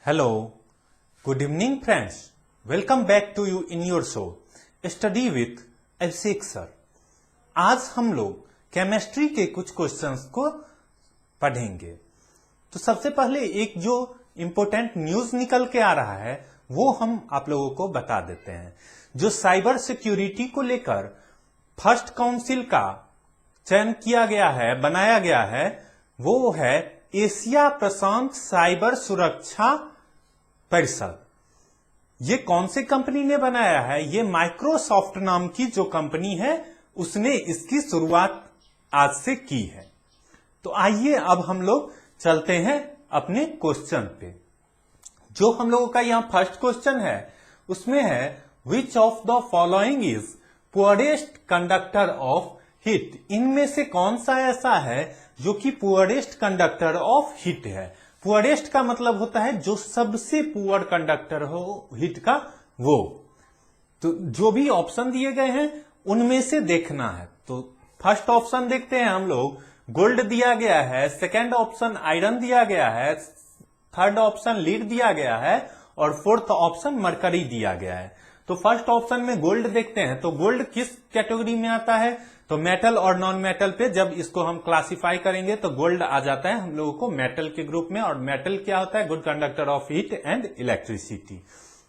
Hello, good evening friends. Welcome back to you in your show Study with Abhishek sir. आज हम लोग chemistry के कुछ questions को पढ़ेंगे। तो सबसे पहले एक जो इम्पोर्टेंट न्यूज निकल के आ रहा है वो हम आप लोगों को बता देते हैं। जो साइबर सिक्योरिटी को लेकर फर्स्ट काउंसिल का चयन किया गया है, बनाया गया है, वो है एशिया प्रशांत साइबर सुरक्षा परिषद। ये कौन सी कंपनी ने बनाया है? ये माइक्रोसॉफ्ट नाम की जो कंपनी है उसने इसकी शुरुआत आज से की है। तो आइए अब हम लोग चलते हैं अपने क्वेश्चन पे। जो हम लोगों का यहां फर्स्ट क्वेश्चन है उसमें है which of the following is poorest conductor of heat. इनमें से कौन सा ऐसा है जो कि पुअरेस्ट कंडक्टर ऑफ हीट है। पुअरेस्ट का मतलब होता है जो सबसे पुअर कंडक्टर हो हीट का वो। तो जो भी ऑप्शन दिए गए हैं उनमें से देखना है। तो फर्स्ट ऑप्शन देखते हैं हम लोग, गोल्ड दिया गया है, सेकंड ऑप्शन आयरन दिया गया है, थर्ड ऑप्शन लीड दिया गया है और फोर्थ ऑप्शन मरकरी दिया गया है। तो फर्स्ट ऑप्शन में गोल्ड देखते हैं। तो गोल्ड किस कैटेगरी में आता है? तो मेटल और नॉन मेटल पे जब इसको हम क्लासिफाई करेंगे तो गोल्ड आ जाता है हम लोगों को मेटल के ग्रुप में। और मेटल क्या होता है? Good conductor of heat and electricity.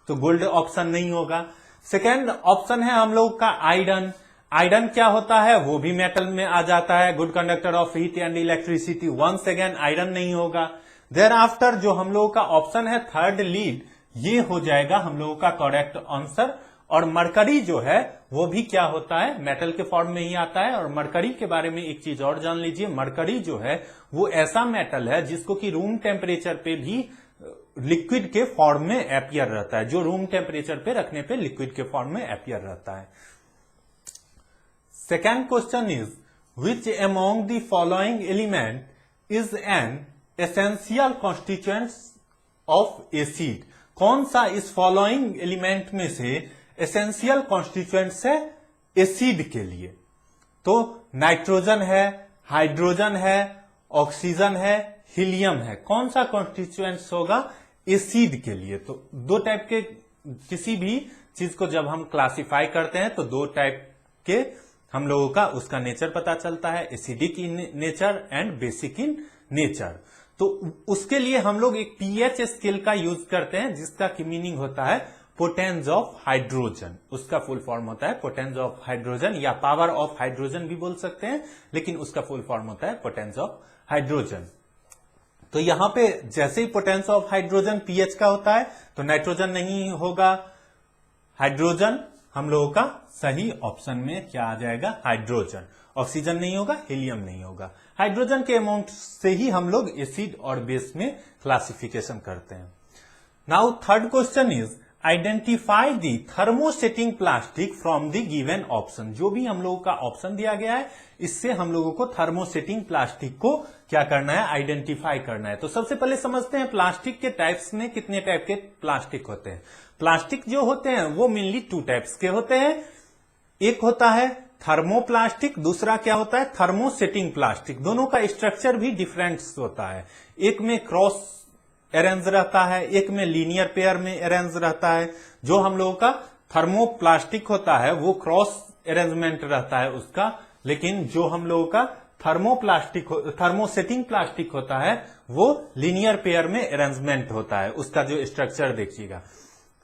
तो गोल्ड ऑप्शन नहीं होगा। सेकेंड ऑप्शन है हम लोग का आयरन। आयरन क्या होता है? वो भी मेटल में आ जाता है, good conductor of heat and electricity. Once again iron नहीं होगा। देयर आफ्टर जो हम लोगों का ऑप्शन है थर्ड लीड, ये हो जाएगा हम लोगों का करेक्ट आंसर। और मरकरी जो है वो भी क्या होता है? मेटल के फॉर्म में ही आता है। और मरकरी के बारे में एक चीज और जान लीजिए, मरकरी जो है वो ऐसा मेटल है जिसको कि रूम टेम्परेचर पे भी लिक्विड के फॉर्म में अपीयर रहता है। जो रूम टेम्परेचर पे रखने पे लिक्विड के फॉर्म में अपीयर रहता है। Second question is which among the following element is an essential constituent of acid. कौन सा इस फॉलोइंग एलिमेंट में से एसेंशियल कॉन्स्टिट्यूएंट्स है एसिड के लिए? तो नाइट्रोजन है, हाइड्रोजन है, ऑक्सीजन है, हीलियम है। कौन सा कॉन्स्टिट्यूएंट्स होगा एसिड के लिए? तो दो टाइप के किसी भी चीज को जब हम क्लासिफाई करते हैं तो दो टाइप के हम लोगों का उसका नेचर पता चलता है, acidic in nature and basic in nature. तो उसके लिए हम लोग एक पीएच स्केल का यूज करते हैं जिसका की मीनिंग होता है पोटेंस ऑफ हाइड्रोजन। उसका फुल फॉर्म होता है पोटेंस ऑफ हाइड्रोजन या पावर ऑफ हाइड्रोजन भी बोल सकते हैं, लेकिन उसका फुल फॉर्म होता है पोटेंस ऑफ हाइड्रोजन। तो यहां पे जैसे ही पोटेंस ऑफ हाइड्रोजन पीएच का होता है तो नाइट्रोजन नहीं होगा, हाइड्रोजन हम लोगों का सही ऑप्शन में क्या आ जाएगा? हाइड्रोजन। ऑक्सीजन नहीं होगा, हीलियम नहीं होगा। हाइड्रोजन के अमाउंट से ही हम लोग एसिड और बेस में क्लासिफिकेशन करते हैं। Now third question is identify the thermosetting plastic from the given option. जो भी हम लोगों का ऑप्शन दिया गया है इससे हम लोगों को थर्मोसेटिंग प्लास्टिक को क्या करना है? आइडेंटिफाई करना है। तो सबसे पहले समझते हैं प्लास्टिक के टाइप्स में कितने टाइप के प्लास्टिक होते हैं। प्लास्टिक जो होते हैं वो मेनली टू टाइप्स के होते हैं। एक होता है थर्मोप्लास्टिक, दूसरा क्या होता है? Thermosetting plastic. दोनों का स्ट्रक्चर भी डिफरेंट होता है। एक में क्रॉस अरेंज रहता है, एक में लीनियर पेयर में अरेंज रहता है। जो हम लोगों का थर्मोप्लास्टिक होता है वो क्रॉस अरेंजमेंट रहता है उसका, लेकिन जो हम लोगों का थर्मोसेटिंग प्लास्टिक होता है वो लीनियर पेयर में अरेंजमेंट होता है। उसका जो स्ट्रक्चर देखिएगा।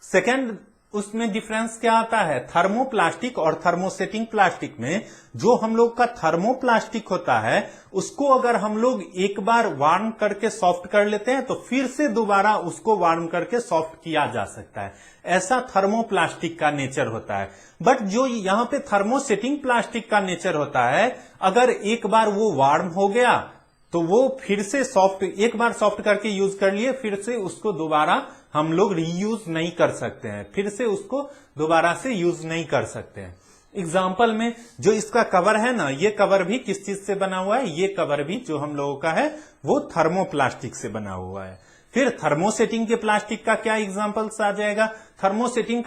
सेकेंड उसमें डिफरेंस क्या आता है? थर्मोप्लास्टिक और थर्मोसेटिंग प्लास्टिक में जो हम लोग का थर्मोप्लास्टिक होता है उसको अगर हम लोग एक बार वार्म करके सॉफ्ट कर लेते हैं तो फिर से दोबारा उसको वार्म करके सॉफ्ट किया जा सकता है। ऐसा थर्मोप्लास्टिक का नेचर होता है। बट जो यहां पे थर्मोसेटिंग प्लास्टिक का नेचर होता है, अगर एक बार वो वार्म हो गया तो वो फिर से सॉफ्ट, एक बार सॉफ्ट करके यूज कर लिए, फिर से उसको दोबारा हम लोग रीयूज नहीं कर सकते हैं, फिर से उसको दोबारा से यूज नहीं कर सकते हैं। एग्जाम्पल में जो इसका कवर है ना, ये कवर भी किस चीज से बना हुआ है? ये कवर भी जो हम लोगों का है वो थर्मोप्लास्टिक से बना हुआ है। फिर थर्मोसेटिंग के प्लास्टिक का क्या एग्जाम्पल्स आ जाएगा? थर्मोसेटिंग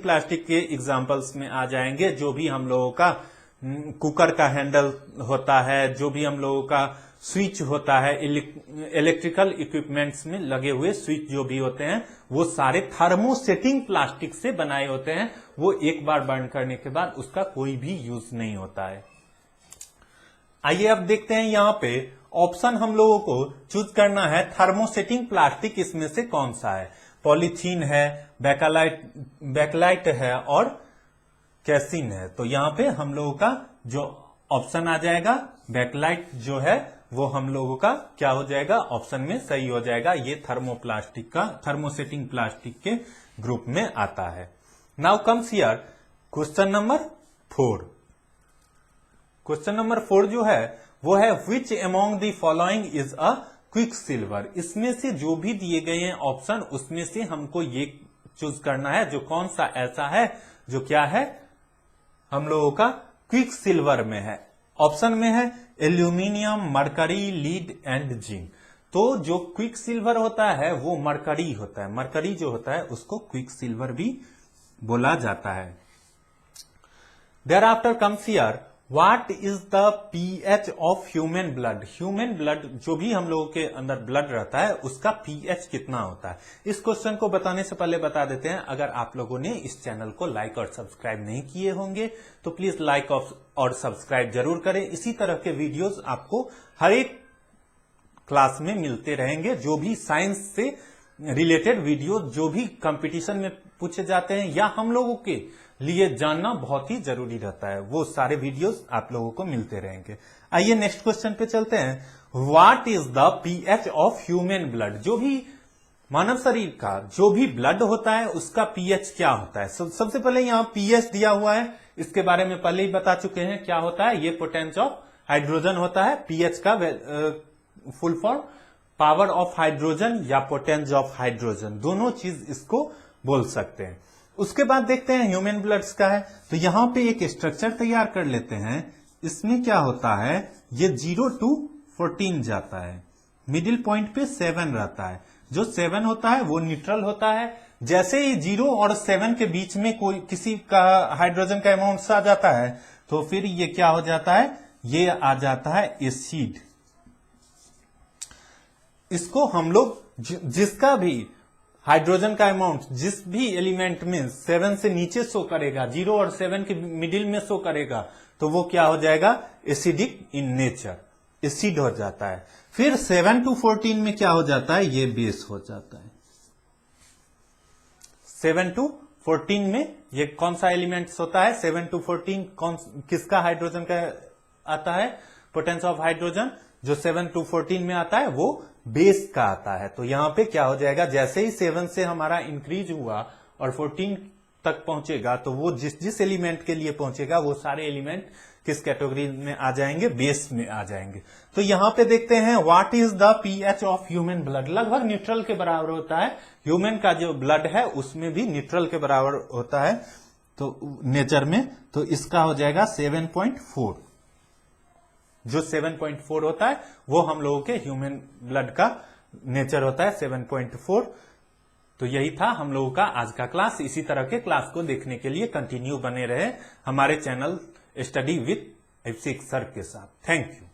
प्लास्टिक के एग्जाम्पल्स में आ जाएंगे जो भी हम लोगों का कुकर का हैंडल होता है, जो भी हम लोगों का स्विच होता है, इलेक्ट्रिकल इक्विपमेंट्स में लगे हुए स्विच जो भी होते हैं वो सारे थर्मोसेटिंग प्लास्टिक से बनाए होते हैं। वो एक बार बर्न करने के बाद उसका कोई भी यूज नहीं होता है। आइए अब देखते हैं यहां पे ऑप्शन हम लोगों को चूज करना है थर्मोसेटिंग प्लास्टिक इसमें से कौन सा है। पॉलीथीन है, बैकलाइट है और कैसिन है। तो यहां पे हम लोगों का जो ऑप्शन आ जाएगा बैकलाइट जो है वो हम लोगों का क्या हो जाएगा, ऑप्शन में सही हो जाएगा। ये थर्मोसेटिंग प्लास्टिक के ग्रुप में आता है। Now comes here question number 4। Question number 4 जो है वो है which among the following is a quick silver. इसमें से जो भी दिए गए हैं ऑप्शन उसमें से हमको ये चूज करना है जो कौन सा ऐसा है जो क्या है हम लोगों का क्विक सिल्वर में है। ऑप्शन में है aluminium, mercury, lead and zinc. तो जो क्विक सिल्वर होता है वो मरकरी होता है। मरकरी जो होता है उसको क्विक सिल्वर भी बोला जाता है। Thereafter comes here what is the pH of human blood. Human blood जो भी हम लोगों के अंदर ब्लड रहता है उसका पीएच कितना होता है। इस क्वेश्चन को बताने से पहले बता देते हैं, अगर आप लोगों ने इस चैनल को लाइक और सब्सक्राइब नहीं किए होंगे तो प्लीज लाइक और सब्सक्राइब जरूर करें। इसी तरह के वीडियोस आपको हर एक क्लास में मिलते रहेंगे। जो भी साइंस से रिलेटेड वीडियो जो भी कंपटीशन में पूछे जाते हैं या हम लोगों के लिए जानना बहुत ही जरूरी रहता है, वो सारे वीडियोस आप लोगों को मिलते रहेंगे। आइए नेक्स्ट क्वेश्चन पे चलते हैं। What is the pH of human blood. जो भी मानव शरीर का जो भी ब्लड होता है उसका पीएच क्या होता है। सबसे पहले यहाँ पीएच दिया हुआ है, इसके बारे में पहले ही बता चुके हैं क्या होता है। ये पोटेंशियल ऑफ हाइड्रोजन होता है। पीएच का full form power of hydrogen या पोटेंशियल ऑफ हाइड्रोजन, दोनों चीज इसको बोल सकते हैं। उसके बाद देखते हैं ह्यूमन ब्लड्स का है तो यहां पे एक स्ट्रक्चर तैयार कर लेते हैं। इसमें क्या होता है, ये 0 to 14 जाता है, मिडिल पॉइंट पे 7 रहता है। जो 7 होता है वो न्यूट्रल होता है। जैसे ही 0 और 7 के बीच में कोई किसी का हाइड्रोजन का अमाउंट आ जाता है तो फिर ये क्या हो जाता है, ये आ जाता है एसिड। इसको हम लोग जिसका भी हाइड्रोजन का अमाउंट जिस भी एलिमेंट में 7 से नीचे शो करेगा, 0 और 7 के मिडिल में शो करेगा तो वो क्या हो जाएगा, एसिडिक इन नेचर, एसिड हो जाता है। फिर 7 to 14 में क्या हो जाता है, ये बेस हो जाता है। 7 to 14 में ये कौन सा एलिमेंट्स होता है, 7 to 14 किसका हाइड्रोजन का आता है, पोटेंशियल ऑफ हाइड्रोजन। जो 7 to 14 में आता है वो बेस का आता है। तो यहां पे क्या हो जाएगा, जैसे ही 7 से हमारा इंक्रीज हुआ और 14 तक पहुंचेगा तो वो जिस एलिमेंट के लिए पहुंचेगा वो सारे एलिमेंट किस कैटेगरी में आ जाएंगे, बेस में आ जाएंगे। तो यहां पे देखते हैं what is the pH of human blood. लगभग न्यूट्रल के बराबर होता है। ह्यूमन का जो ब्लड है उसमें भी न्यूट्रल के बराबर होता है तो नेचर में, तो इसका हो जाएगा 7.4। जो 7.4 होता है वो हम लोगों के ह्यूमन ब्लड का नेचर होता है 7.4। तो यही था हम लोगों का आज का क्लास। इसी तरह के क्लास को देखने के लिए कंटिन्यू बने रहे हमारे channel study with F6 sir के साथ। Thank you.